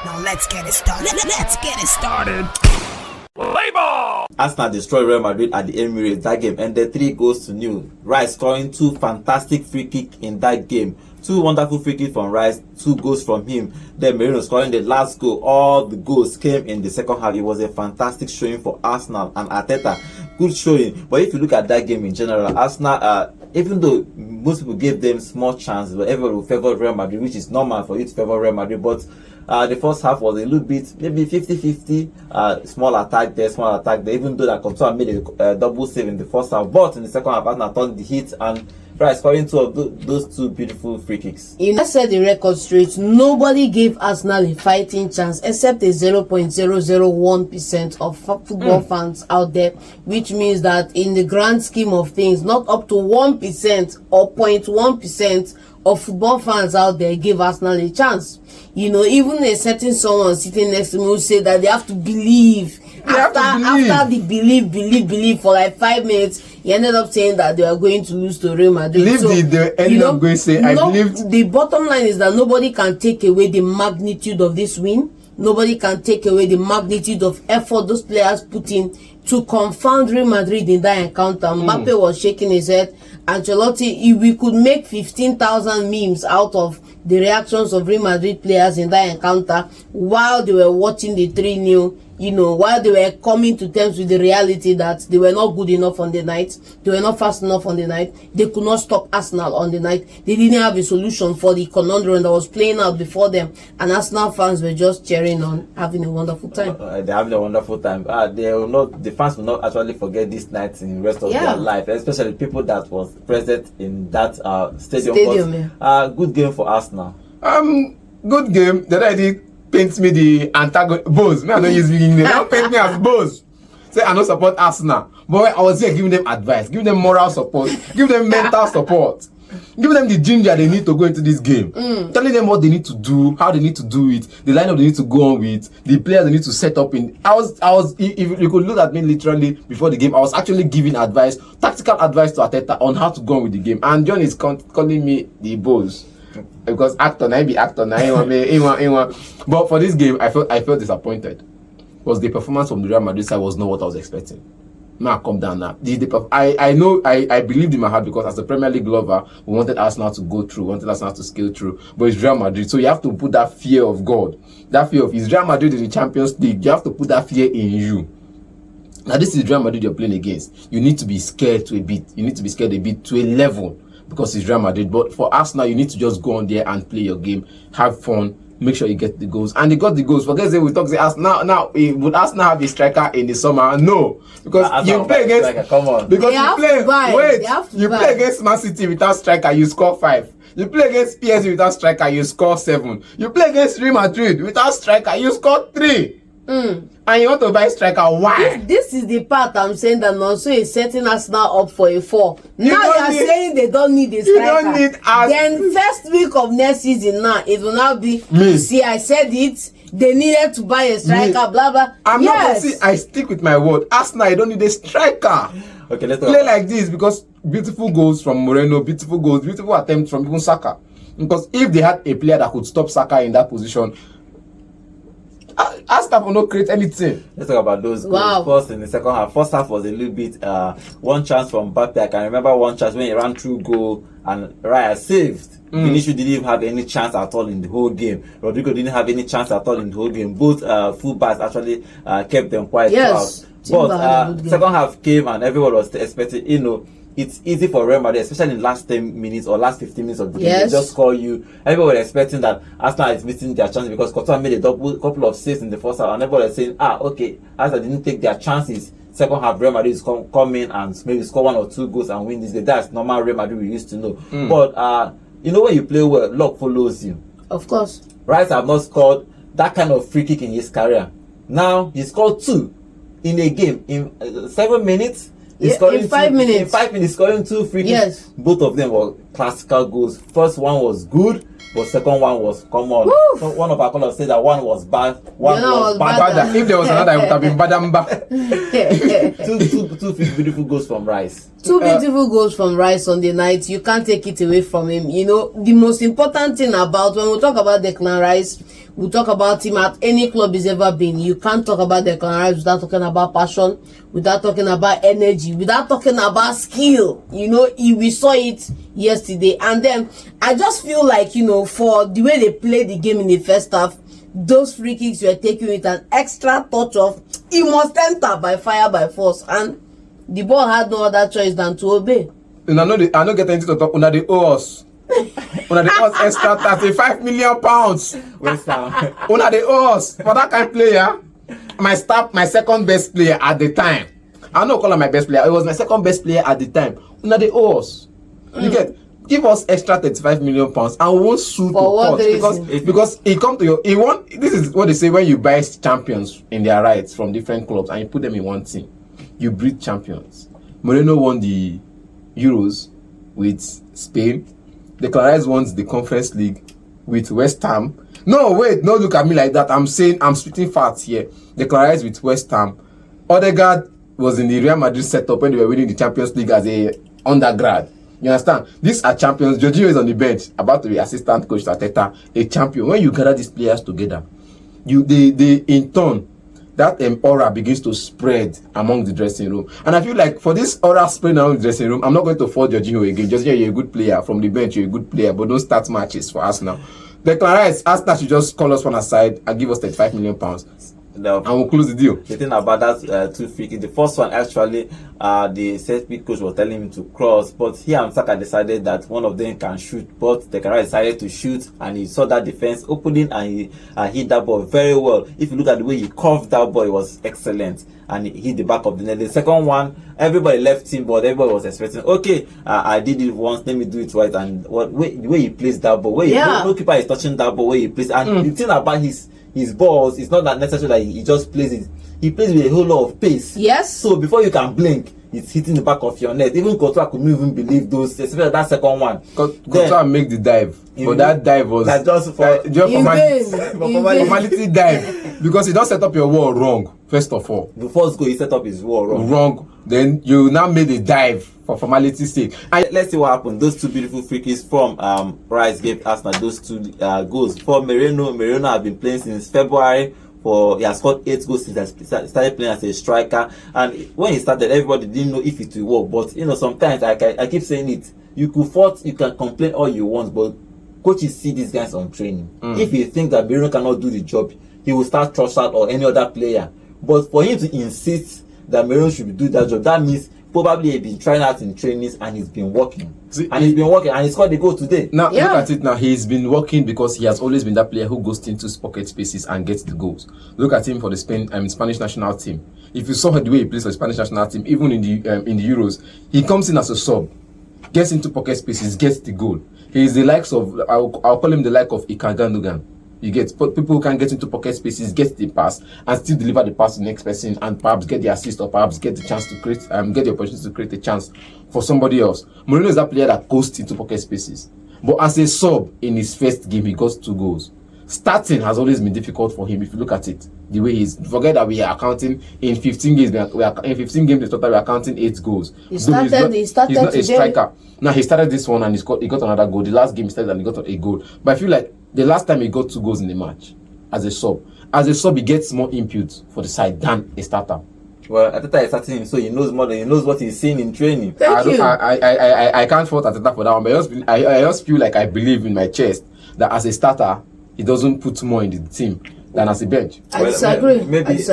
Now let's get it started. Let's get it started. Play ball! Arsenal destroyed Real Madrid at the Emirates. That game ended 3-0. Rice scoring 2 fantastic free kicks in that game. 2 wonderful free kicks from Rice, 2 goals from him. Then Merino scoring the last goal. All the goals came in the second half. It was a fantastic showing for Arsenal and Arteta. Good showing. But if you look at that game in general, Arsenal, even though most people gave them small chances, but everyone will favor Real Madrid, which is normal for you to favor Real Madrid. But the first half was a little bit, maybe 50-50, small attack there, small attack there, even though that Coutinho made a double save in the first half. But in the second half, Arsenal turned the heat and Rice scoring 2 of those 2 beautiful free kicks. You know, set the record straight. Nobody gave Arsenal a fighting chance except a 0.001% of football fans out there, which means that in the grand scheme of things, not up to 1% or 0.1% of football fans out there give Arsenal a chance. You know, even a certain someone sitting next to me will say that they have to believe. After the believe for like 5 minutes, he ended up saying that they are going to lose to Real Madrid. The bottom line is that nobody can take away the magnitude of this win. Nobody can take away the magnitude of effort those players put in to confound Real Madrid in that encounter. Mbappe was shaking his head. Anceloti, if we could make 15,000 memes out of the reactions of Real Madrid players in that encounter while they were watching the 3-0, you know, while they were coming to terms with the reality that they were not good enough on the night, they were not fast enough on the night, they could not stop Arsenal on the night, they didn't have a solution for the conundrum that was playing out before them, and Arsenal fans were just cheering on, having a wonderful time. They're having a wonderful time. The fans will not actually forget this night in the rest of their life, especially people that was present in that stadium. Good game for Arsenal. Good game. The idea paints me the antagonist. Boz. Me, I don't use name. Don't paint me as Boz. Say I don't support Arsenal. But I was here giving them advice, giving them moral support, giving them mental support, giving them the ginger they need to go into this game. Telling them what they need to do, how they need to do it, the lineup they need to go on with, the players they need to set up in. I was if you could look at me literally before the game, I was actually giving advice, tactical advice to Arteta on how to go on with the game. And John is calling me the Boz. Because actor, I be actor, but for this game, I felt disappointed. Because the performance from the Real Madrid side was not what I was expecting. Now calm down now. I believed in my heart because as a Premier League lover, we wanted Arsenal to go through, wanted Arsenal to scale through. But it's Real Madrid, so you have to put that fear of God, that fear of is Real Madrid in the Champions League. You have to put that fear in you. Now this is Real Madrid you're playing against. You need to be scared to a bit. You need to be scared a bit to a level. Because it's Real Madrid, but for Arsenal, you need to just go on there and play your game, have fun, make sure you get the goals, and they got the goals. Forget say we talk say Arsenal now. Would Arsenal have a striker in the summer? No, because you play against striker, come on. Because you play against Man City without striker, you score 5. You play against PSG without striker, you score 7. You play against Real Madrid without striker, you score 3. And you want to buy striker? Why? This is the part I'm saying that also is setting Arsenal up for a 4. Now you are saying they don't need a striker. You don't need then first week of next season now it will now be see I said it. They needed to buy a striker. Blah blah. I'm not gonna say I stick with my word. Arsenal, I don't need a striker. Okay, let's play like this because beautiful goals from Moreno, beautiful goals, beautiful attempts from even Saka. Because if they had a player that could stop Saka in that position, Arsenal will not create anything. Let's talk about those goals. First in the second half. First half was a little bit one chance from Mbappe. I can remember one chance when he ran through goal and Raya saved. Vinicius didn't even have any chance at all in the whole game. Rodrigo didn't have any chance at all in the whole game. Both fullbacks actually kept them quiet throughout. But second half came and everyone was expecting, you know, it's easy for Real Madrid, especially in last 10 minutes or last 15 minutes of the game. They just score you. Everybody was expecting that Arsenal is missing their chance because Coutinho made a couple of saves in the first half, and everybody was saying, okay, Arsenal didn't take their chances. Second half, Real Madrid is come in and maybe score 1 or 2 goals and win this game. That's normal Real Madrid we used to know. But you know, when you play well, luck follows you. Of course. Rice have not scored that kind of free kick in his career. Now he scored 2 in a game in 7 minutes. In 5 minutes. In 5 minutes, scoring 2 free kicks. Both of them were classical goals. First one was good, but second one was common. So one of our callers said that one was bad, one was bad. If there was another, it would have been badamba. two beautiful goals from Rice. 2 beautiful goals from Rice on the night. You can't take it away from him. You know, the most important thing about when we talk about Declan Rice, We talk about him at any club he's ever been. You can't talk about Declan Rice without talking about passion, without talking about energy, without talking about skill. You know, we saw it yesterday. And then I just feel like, you know, for the way they played the game in the first half, those free kicks were taken with an extra touch of he must enter by fire by force, and the ball had no other choice than to obey. And I know get anything to talk. Una the owe extra 35 million pounds. West Ham. Una the owe for that kind of player. My second best player at the time. I don't call him my best player. It was my second best player at the time. Una the owe You get. Give us extra 35 million pounds and we won't sue to court because he come to he want. This is what they say when you buy champions in their rights from different clubs and you put them in one team, you breed champions. Merino won the Euros with Spain. Declan Rice won the Conference League with West Ham. No, wait, no, look at me like that. I'm spitting facts here. Declan Rice with West Ham. Odegaard was in the Real Madrid setup when they were winning the Champions League as a undergrad. You understand? These are champions. Jorginho is on the bench, about to be assistant coach to Arteta, a champion. When you gather these players together, they in turn, that aura begins to spread among the dressing room. And I feel like for this aura spread among the dressing room, I'm not going to fault Jorginho again. Jorginho, you're a good player. From the bench, you're a good player, but don't start matches for us now. Declan Rice, Arsenal should just call us one aside and give us 35 million pounds. And we'll close the deal. The thing about that 2 free kicks, the first one actually, the set piece coach was telling him to cross, but he and Saka decided that one of them can shoot, but Declan Rice decided to shoot, and he saw that defense opening, and he hit that ball very well. If you look at the way he curved that ball, it was excellent, and he hit the back of the net. The second one, everybody left him, but everybody was expecting, okay, I did it once, let me do it twice, and the way he placed that ball, no keeper is touching that ball, where he plays, and the thing about his balls, it's not that necessary that he just plays it. He plays with a whole lot of pace. Yes. So before you can blink, it's hitting the back of your net. Even Courtois couldn't even believe those, especially that second one. Courtois make the dive, but that dive was just for formality dive, because he don't set up your wall wrong. First of all, the first goal he set up his wall wrong. Then you now made a dive for formality's sake. And let's see what happened. Those two beautiful free kicks from Rice gave Arsenal those two goals. For Merino has been playing since February. He has scored 8 goals since he started playing as a striker. And when he started, everybody didn't know if it will work. But you know, sometimes I keep saying it. You can complain all you want, but coaches see these guys on training. If he thinks that Merino cannot do the job, he will start Trossard or any other player. But for him to insist that Merino should do that job, that means probably he's been trying out in trainings and he's been working. He's been working and he scored the goal today. Now look at it now. He's been working because he has always been that player who goes into pocket spaces and gets the goals. Look at him for the Spanish national team. If you saw the way he plays for the Spanish national team, even in the Euros, he comes in as a sub, gets into pocket spaces, gets the goal. He is the likes of I'll call him the like of Gundogan. You get people who can get into pocket spaces, get the pass, and still deliver the pass to the next person, and perhaps get the assist, or perhaps get the chance to create, get the opportunity to create a chance for somebody else. Merino is that player that goes into pocket spaces, but as a sub in his first game, he got 2 goals. Starting has always been difficult for him. If you look at it, the way he's forget that we are counting in 15 games. In 15 games in total, we are counting 8 goals. He started he's not today. a striker. Now he started this one and he got another goal. The last game he started and he got a goal. But I feel like the last time he got 2 goals in the match as a sub, he gets more input for the side than a starter. Well, Arteta is starting him, so he knows more than he knows what he's seeing in training. I can't fault Arteta for that one, but I just feel like I believe in my chest that as a starter, he doesn't put more in the team than as a bench. I disagree. Maybe it's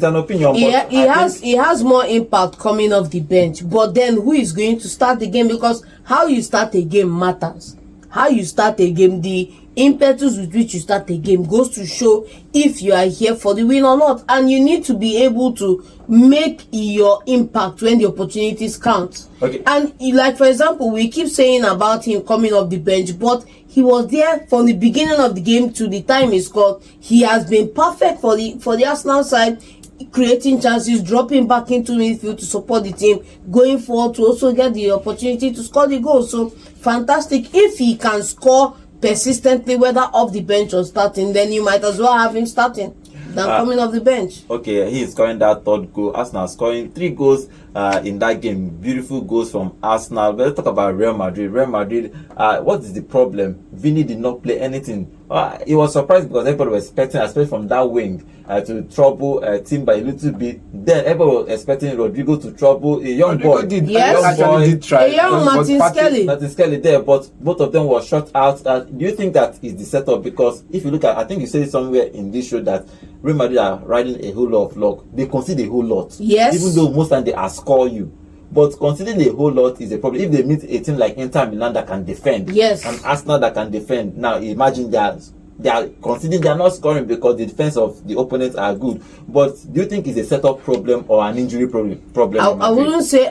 an opinion. He has more impact coming off the bench, but then who is going to start the game? Because how you start a game matters. How you start a game, the impetus with which you start a game goes to show if you are here for the win or not. And you need to be able to make your impact when the opportunities count. Okay. And like, for example, we keep saying about him coming off the bench, but he was there from the beginning of the game to the time he scored. He has been perfect for the Arsenal side, creating chances, dropping back into midfield to support the team, going forward to also get the opportunity to score the goal. So fantastic. If he can score persistently, whether off the bench or starting, then you might as well have him starting than coming off the bench. Okay, he is scoring that 3rd goal. Arsenal scoring 3 goals in that game. Beautiful goals from Arsenal. But let's talk about Real Madrid. What is the problem? Vini did not play anything. He was surprised because everybody was expecting, especially from that wing, to trouble Timber a little bit. Then everybody was expecting Rodrigo to trouble a young boy. Did, Yes. actually did try. A young Martin Skelly. Martin Skelly there, but both of them were shut out. Do you think that is the setup? Because if you look at, I think you said it somewhere in this show that Real Madrid are riding a whole lot of luck. They concede a whole lot. Yes. Even though most times they outscore you. But considering a whole lot is a problem. If they meet a team like Inter Milan that can defend, Yes, and Arsenal that can defend, now imagine they are considering they are not scoring because the defense of the opponents are good. But do you think it's a setup problem or an injury problem? I wouldn't say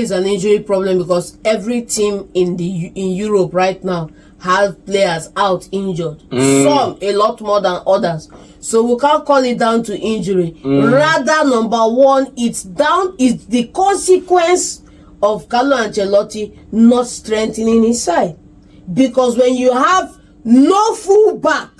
it's an injury problem, because every team in Europe right now has players out injured. Some a lot more than others. So we can't call it down to injury. Rather, number one, it's the consequence of Carlo Ancelotti not strengthening his side. Because when you have no fullback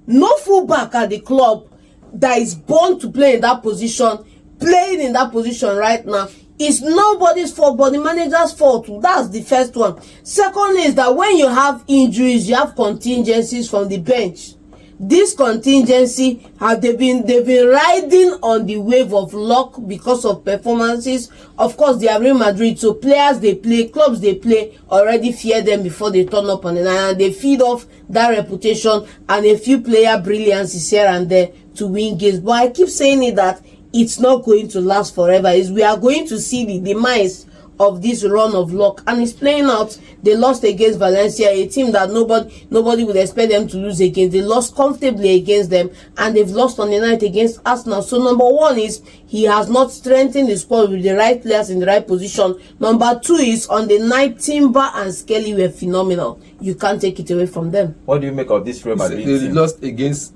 at the club that is born to play in that position, playing in that position right now, it's nobody's fault but the manager's fault. That's the first one. Secondly is that when you have injuries, you have contingencies from the bench. This contingency they've been riding on the wave of luck because of performances. Of course, they are Real Madrid, so players they play, clubs they play already fear them before they turn up on the night, and they feed off that reputation and a few player brilliances here and there to win games. But I keep saying it that it's not going to last forever. We are going to see the demise of this run of luck, and it's playing out. They lost against Valencia, a team that nobody would expect them to lose against. They lost comfortably against them, and they've lost on the night against Arsenal. So number one is he has not strengthened the squad with the right players in the right position. Number two is on the night, Timber and Skelly were phenomenal. You can't take it away from them. What do you make of this Real Madrid They team? lost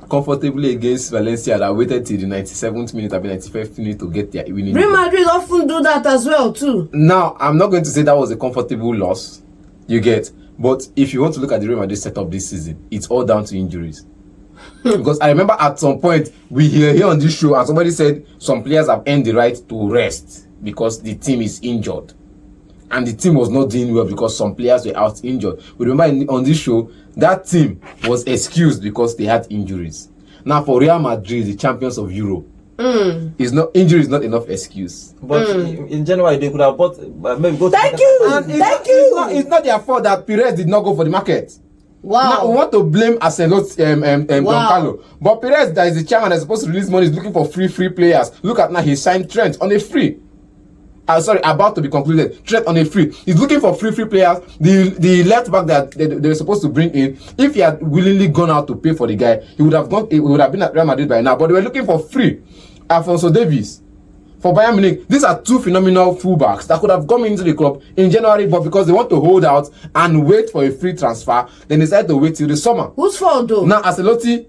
comfortably against Valencia that waited till the 97th minute and 95th minute to get their winning. Real Madrid often do that as well too. Now, I'm not going to say that was a comfortable loss, you get, but if you want to look at the Real Madrid setup this season, it's all down to injuries. Because I remember at some point we here on this show and somebody said some players have earned the right to rest because the team is injured, and the team was not doing well because some players were out injured. We remember on this show that team was excused because they had injuries. Now for Real Madrid, the champions of Europe, injury is not enough excuse. But in January they could have bought maybe go. Thank you. And it's not their fault that Perez did not go for the market. Wow. Now we want to blame Anceloti, Wow. Carlo, but Perez, that is the chairman that's supposed to release money, is looking for free players. Look at now, he signed Trent on a free. About to be concluded. Trent on a free. He's looking for free players. The left back that they were supposed to bring in, if he had willingly gone out to pay for the guy, he would have been at Real Madrid by now. But they were looking for free. Alphonso Davies for Bayern Munich. These are two phenomenal fullbacks that could have come into the club in January, but because they want to hold out and wait for a free transfer, then they decided to wait till the summer. Whose fault though? Now Anceloti,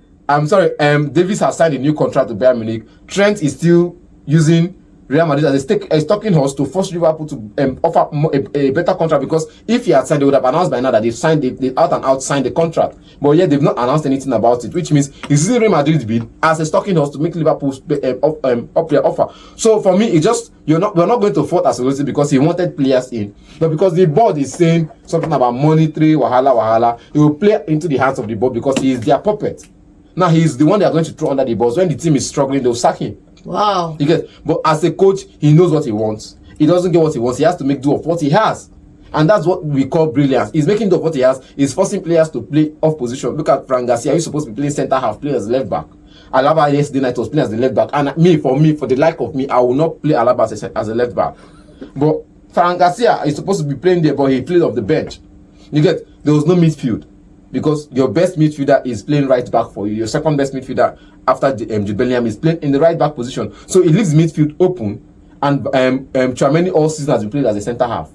Davies has signed a new contract with Bayern Munich. Trent is still using Real Madrid as a stalking horse to force Liverpool to offer a better contract, because if he had signed, they would have announced by now that they out and out signed the contract. But yet they've not announced anything about it, which means he's using Real Madrid's bid as a stalking horse to make Liverpool up their offer. So for me, we're not going to fault Ancelotti because he wanted players in, but because the board is saying something about monetary wahala, he will play into the hands of the board because he is their puppet. Now he's the one they are going to throw under the bus. When the team is struggling, they'll sack him. Wow. You get, but as a coach, he knows what he wants. He doesn't get what he wants. He has to make do of what he has, and that's what we call brilliance. He's making do of what he has. He's forcing players to play off position. Look at Fran Garcia. He's supposed to be playing centre half, playing as left back. Alaba yesterday night was playing as the left back, and for the like of me, I will not play Alaba as a left back. But Fran Garcia is supposed to be playing there, but he played off the bench. You get, there was no midfield, because your best midfielder is playing right back for you. Your second best midfielder after Jude Bellingham is playing in the right back position. So it leaves midfield open, and Tchouaméni all season has been played as a centre half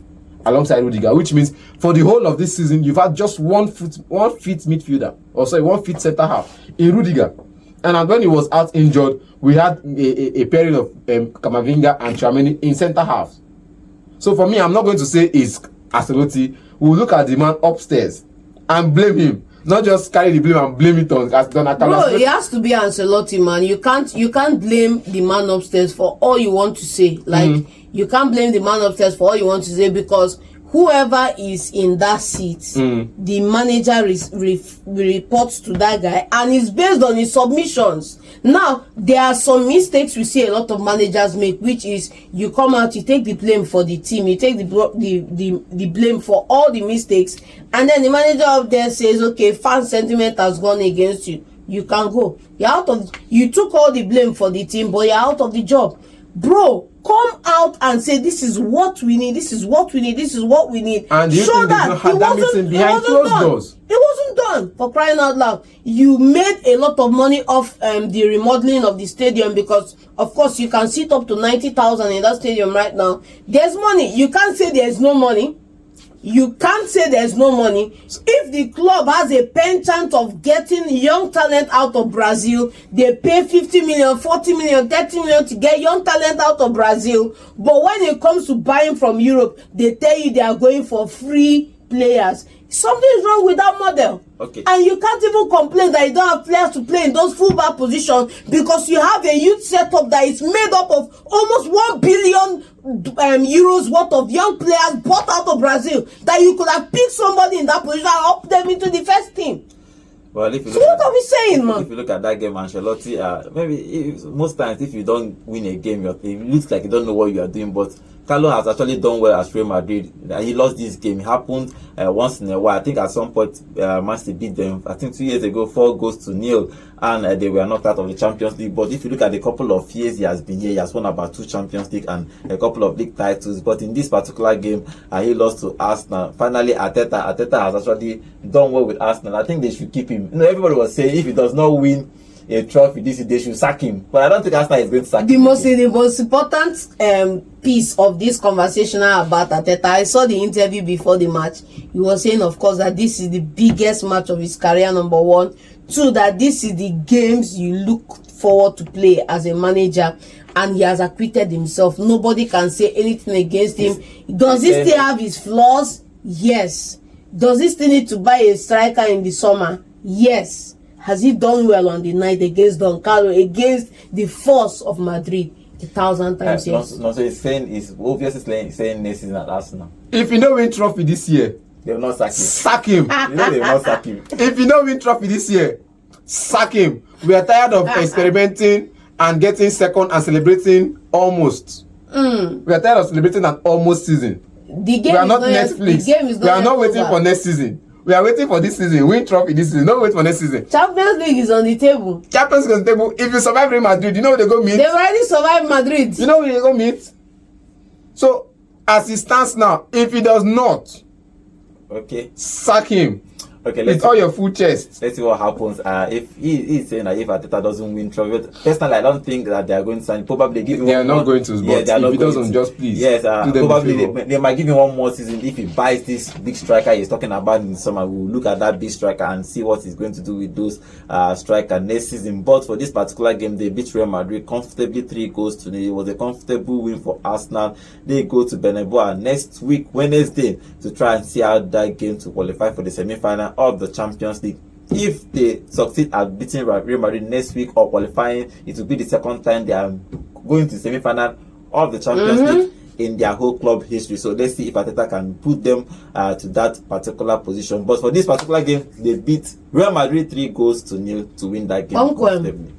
alongside Rudiger, which means for the whole of this season you've had just one fit midfielder, one fit centre half in Rudiger. And when he was out injured, we had a pairing of Camavinga and Tchouaméni in centre half. So for me, I'm not going to say it's Ancelotti. We'll look at the man upstairs and blame him, not just carry the blame and blame it on Donatello. Bro, it has to be Ancelotti, man. You can't blame the man upstairs for all you want to say. Like, you can't blame the man upstairs for all you want to say, because whoever is in that seat, the manager reports to that guy, and it's based on his submissions. Now, there are some mistakes we see a lot of managers make, which is you come out, you take the blame for the team, you take the blame for all the mistakes, and then the manager up there says, okay, fan sentiment has gone against you. You can go. You took all the blame for the team, but you're out of the job. Bro, come out and say, this is what we need, this is what we need, this is what we need. And you show that it wasn't done. It wasn't done, for crying out loud. You made a lot of money off the remodeling of the stadium, because of course you can sit up to 90,000 in that stadium right now. There's money. You can't say there's no money. You can't say there's no money. If the club has a penchant of getting young talent out of Brazil, they pay 50 million, 40 million, 30 million to get young talent out of Brazil. But when it comes to buying from Europe, they tell you they are going for free players. Something's wrong with that model. Okay. And you can't even complain that you don't have players to play in those fullback positions, because you have a youth setup that is made up of almost 1 billion euros worth of young players bought out of Brazil, that you could have picked somebody in that position and up them into the first team. Well, if you So what are we saying, man? If you look at that game, Anceloti, maybe most times if you don't win a game, it looks like you don't know what you are doing. But Carlo has actually done well at Real Madrid. He lost this game. It happened once in a while. I think at some point, Man City beat them, I think 2 years ago, 4-0, and they were knocked out of the Champions League. But if you look at the couple of years he has been here, he has won about 2 Champions League and a couple of league titles. But in this particular game, he lost to Arsenal. Finally, Arteta has actually done well with Arsenal. I think they should keep him. Everybody was saying if he does not win a trophy this year, they should sack him. But I don't think Arsenal is going to sack him. The most important piece of this conversation about Arteta, I saw the interview before the match. He was saying, of course, that this is the biggest match of his career, number 1. 2, that this is the games you look forward to play as a manager, and he has acquitted himself. Nobody can say anything against him. Does he still have his flaws? Yes. Does he still need to buy a striker in the summer? Yes. Has he done well on the night against Don Carlo, against the force of Madrid? 1,000 times yes. No, so he's obviously saying next season at Arsenal. If you don't win trophy this year, they will not sack him. Sack him. You know they will not sack him. If you don't win trophy this year, sack him. We are tired of experimenting and getting second and celebrating almost. We are tired of celebrating an almost season. The game we are is not not Netflix. The game is not we are not waiting over. for next season. We are waiting for this season. Win trophy this season. Don't wait for next season. Champions League is on the table. Champions League is on the table. If you survive Real Madrid, you know where they go meet. They've already survived Madrid. You know where they go meet. So, as it stands now, if he does not, okay, sack him. Okay, with all your full chest. Let's see what happens. If he's saying that if Arteta doesn't win trophy, personally, I don't think that they are going to sign. Probably give him. They are not going to. Yeah, they are not if he going doesn't, to. just please. Yes, probably they might give him one more season if he buys this big striker he's talking about in the summer. We'll look at that big striker and see what he's going to do with those striker next season. But for this particular game, they beat Real Madrid comfortably 3-0. It was a comfortable win for Arsenal. They go to Bernabeu next week, Wednesday, to try and see how that game to qualify for the semi-final of the Champions League. If they succeed at beating Real Madrid next week or qualifying, it will be the second time they are going to the semi-final of the Champions League in their whole club history. So let's see if Arteta can put them to that particular position. But for this particular game, they beat Real Madrid 3-0 to win that game comfortably.